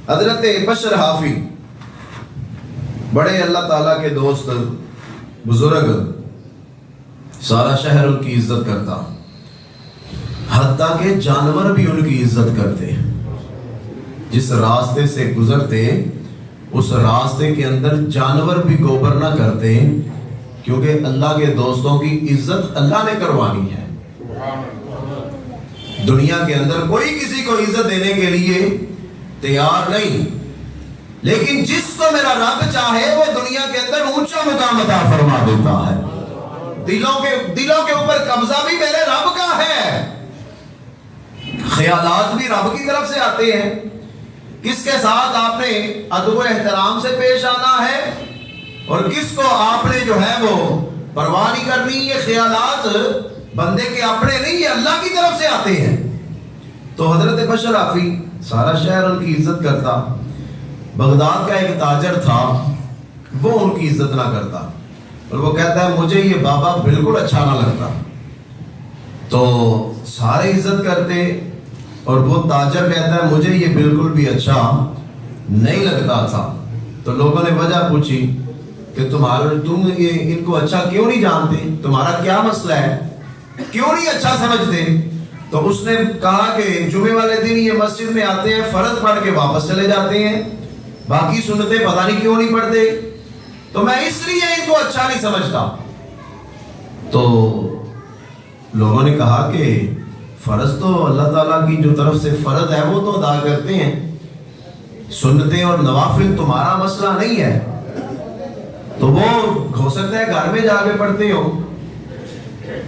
حضرت بشر حافی بڑے اللہ تعالیٰ کے دوست بزرگ، سارا شہر ان کی عزت کرتا، حتیٰ کہ جانور بھی ان کی عزت کرتے۔ جس راستے سے گزرتے اس راستے کے اندر جانور بھی گوبر نہ کرتے، کیونکہ اللہ کے دوستوں کی عزت اللہ نے کروانی ہے۔ دنیا کے اندر کوئی کسی کو عزت دینے کے لیے تیار نہیں، لیکن جس کو میرا رب چاہے وہ دنیا کے اندر اونچا مقام عطا فرما دیتا ہے۔ دلوں کے اوپر قبضہ بھی میرے رب کا ہے، خیالات بھی رب کی طرف سے آتے ہیں۔ کس کے ساتھ آپ نے ادب و احترام سے پیش آنا ہے اور کس کو آپ نے جو ہے وہ پرواہ نہیں کرنی۔ یہ خیالات بندے کے اپنے نہیں، یہ اللہ کی طرف سے آتے ہیں۔ تو حضرت بشر حافی سارا شہر ان کی عزت کرتا، بغداد کا ایک تاجر تھا وہ ان کی عزت نہ کرتا، اور وہ کہتا ہے مجھے یہ بابا بالکل اچھا نہ لگتا۔ تو سارے عزت کرتے اور وہ تاجر کہتا ہے مجھے یہ بالکل بھی اچھا نہیں لگتا تھا۔ تو لوگوں نے وجہ پوچھی کہ تم ان کو اچھا کیوں نہیں جانتے، تمہارا کیا مسئلہ ہے، کیوں نہیں اچھا سمجھتے؟ تو اس نے کہا کہ جمعے والے دن یہ مسجد میں آتے ہیں، فرض پڑھ کے واپس چلے جاتے ہیں، باقی سنتے پتہ نہیں کیوں نہیں پڑھتے، تو میں اس لیے ان کو اچھا نہیں سمجھتا۔ تو لوگوں نے کہا کہ فرض تو اللہ تعالیٰ کی جو طرف سے فرض ہے وہ تو ادا کرتے ہیں، سنتے اور نوافل تمہارا مسئلہ نہیں ہے، تو وہ ہو سکتا ہے گھر میں جا کے پڑھتے ہو،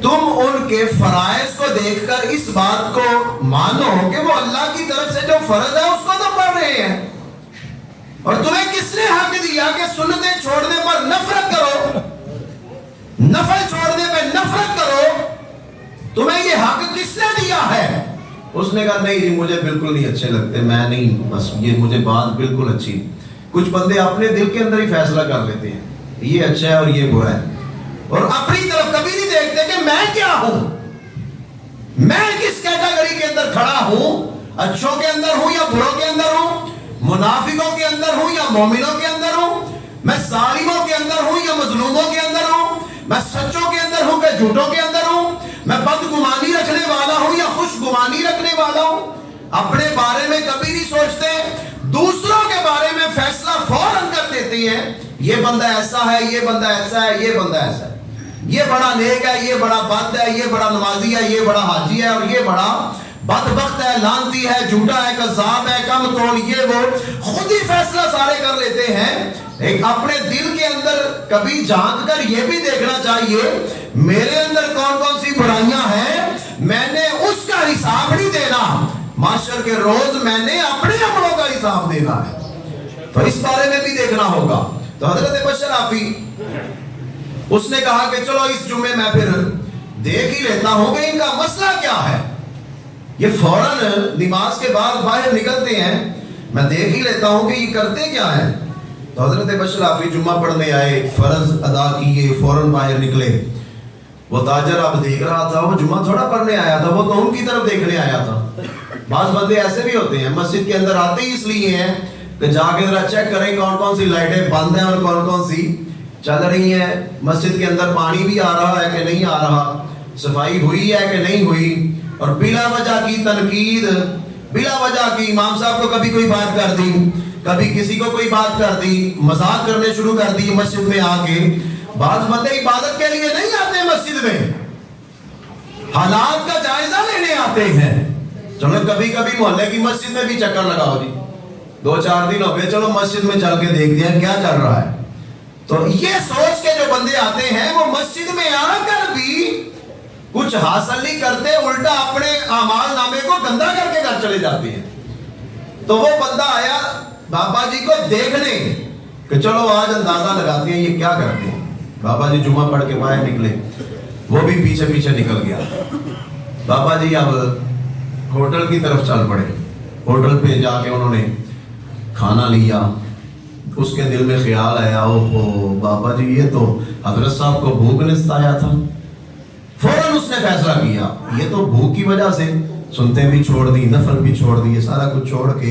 تم ان کے فرائض کو دیکھ کر اس بات کو مانو کہ وہ اللہ کی طرف سے جو فرض ہے اس کو تو پڑھ رہے ہیں، اور تمہیں کس نے حق دیا کہ سنتے چھوڑنے پر نفرت کرو، نفل چھوڑنے پہ نفرت کرو؟ تمہیں یہ حق کس نے دیا ہے؟ اس نے کہا نہیں مجھے بالکل نہیں اچھے لگتے، میں نہیں، بس یہ مجھے بات بالکل اچھی۔ کچھ بندے اپنے دل کے اندر ہی فیصلہ کر لیتے ہیں یہ اچھا ہے اور یہ برا ہے، اور اپنی طرف کبھی نہیں دیکھتے کہ میں کیا ہوں، میں کس کیٹیگری کے اندر کھڑا ہوں، اچھوں کے اندر ہوں یا بروں کے اندر ہوں، منافقوں کے اندر ہوں یا مومنوں کے اندر ہوں، میں ظالموں کے اندر ہوں یا مظلوموں کے اندر ہوں، میں سچوں کے اندر ہوں کہ جھوٹوں کے اندر ہوں، میں بدگمانی رکھنے والا ہوں یا خوش گمانی رکھنے والا ہوں۔ اپنے بارے میں کبھی نہیں سوچتے، دوسروں کے بارے میں فیصلہ فوراً کر دیتے ہیں، یہ بندہ ایسا ہے، یہ بندہ ایسا ہے، یہ بندہ ایسا ہے، یہ بڑا نیک ہے، یہ بڑا بد ہے، یہ بڑا نمازی ہے، یہ بڑا حاجی ہے، اور یہ بڑا بدبخت ہے، لعنتی ہے، جھوٹا ہے، کذاب ہے، کم توڑ، یہ وہ خود ہی فیصلہ سارے کر لیتے ہیں۔ ایک اپنے دل کے اندر کبھی جھانک کر یہ بھی دیکھنا چاہیے میرے اندر کون کون سی برائیاں ہیں، میں نے اس کا حساب نہیں دینا، معاشر کے روز میں نے اپنے عملوں کا حساب دینا ہے، تو اس بارے میں بھی دیکھنا ہوگا۔ تو حضرت بشر حافی اس نے کہا کہ چلو اس جمعے میں پھر دیکھ ہی لیتا ہوں کہ ان کا مسئلہ کیا ہے، یہ فوراً نماز کے بعد باہر نکلتے ہیں، میں دیکھ ہی لیتا ہوں کہ یہ کرتے کیا ہے۔ تو حضرت بشر حافی جمعہ پڑھنے آئے، فرض ادا کیے، فوراً باہر نکلے۔ وہ تاجر اب دیکھ رہا تھا، وہ جمعہ تھوڑا پڑھنے آیا تھا، وہ تو ان کی طرف دیکھنے آیا تھا۔ بعض بندے ایسے بھی ہوتے ہیں مسجد کے اندر آتے ہی اس لیے ہیں کہ جا کے ذرا چیک کریں کون کون سی لائٹیں بند ہیں اور کون کون سی چل رہی ہیں، مسجد کے اندر پانی بھی آ رہا ہے کہ نہیں آ رہا، صفائی ہوئی ہے کہ نہیں ہوئی، اور بلا وجہ کی تنقید، بلا وجہ کی امام صاحب کو کبھی کوئی بات کر دی، کبھی کسی کو کوئی بات کر دی، مذاق کرنے شروع کر دی مسجد میں آ کے۔ بعض بندے عبادت کے لیے نہیں آتے مسجد میں، حالات کا جائزہ لینے آتے ہیں۔ چلو کبھی کبھی محلے کی مسجد میں بھی چکر لگاؤ جی، 2-4 دن ہو گئے، چلو مسجد میں چل کے دیکھ دیا کیا چل رہا ہے۔ تو یہ سوچ کے جو بندے آتے ہیں وہ مسجد میں آ کر بھی کچھ حاصل نہیں کرتے، الٹا اپنے اعمال نامے کو گندا کر کے گھر چلے جاتے ہیں۔ تو وہ بندہ آیا بابا جی کو دیکھنے کہ چلو آج اندازہ لگاتے ہیں یہ کیا کرتے ہیں۔ بابا جی جمعہ پڑھ کے باہر نکلے، وہ بھی پیچھے پیچھے نکل گیا۔ بابا جی اب ہوٹل کی طرف چل پڑے، ہوٹل پہ جا کے انہوں نے کھانا لیا۔ اس کے دل میں خیال آیا اوہو بابا جی یہ تو حضرت صاحب کو بھوک نے ستایا تھا۔ فوراً اس نے فیصلہ کیا یہ تو بھوک کی وجہ سے سنتے بھی چھوڑ دی، نفل بھی چھوڑ دی، سارا کچھ چھوڑ کے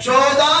14